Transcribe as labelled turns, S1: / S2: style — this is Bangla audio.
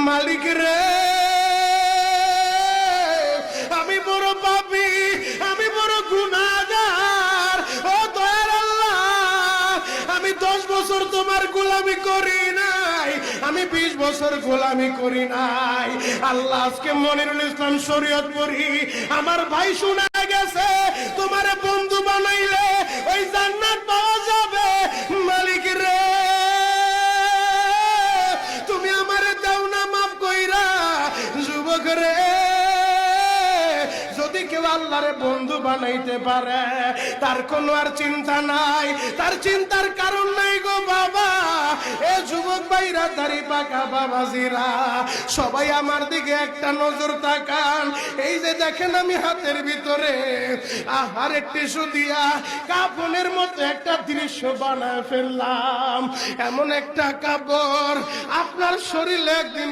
S1: মালিক রে, আমি বড় পাপী, আমি বড় গুনাহগার। ও দয়ার আল্লাহ, আমি 10 বছর তোমার গোলামি করি নাই, আমি 20 বছর গোলামি করি নাই। আল্লাহ আজকে মনিরুল ইসলাম শরীয়তপুরী আমার ভাই শোনা গেছে, তোমারে বন্ধু বানাইলে ওই জান্নাত পাওয়া যাবে। মালিক রে, তুমি আমারে দাও না মাফ কইরা। যুবক রে, যদি কেউ আল্লাহরে বন্ধু বানাইতে পারে, তার কোনো আর চিন্তা নাই, তার চিন্তার কারণ নাই গো বাবা। এ যুবক ভাইরা, দাড়ি পাকা বাবাজিরা, সবাই আমার দিকে একটা নজর তাকান। এই যে দেখেন আমি হাতের ভিতরে আহারের টিস্যু দিয়া কাফনের মতো একটা দৃশ্য বানায় ফেললাম। এমন একটা কাপড় আপনার শরীরে একদিন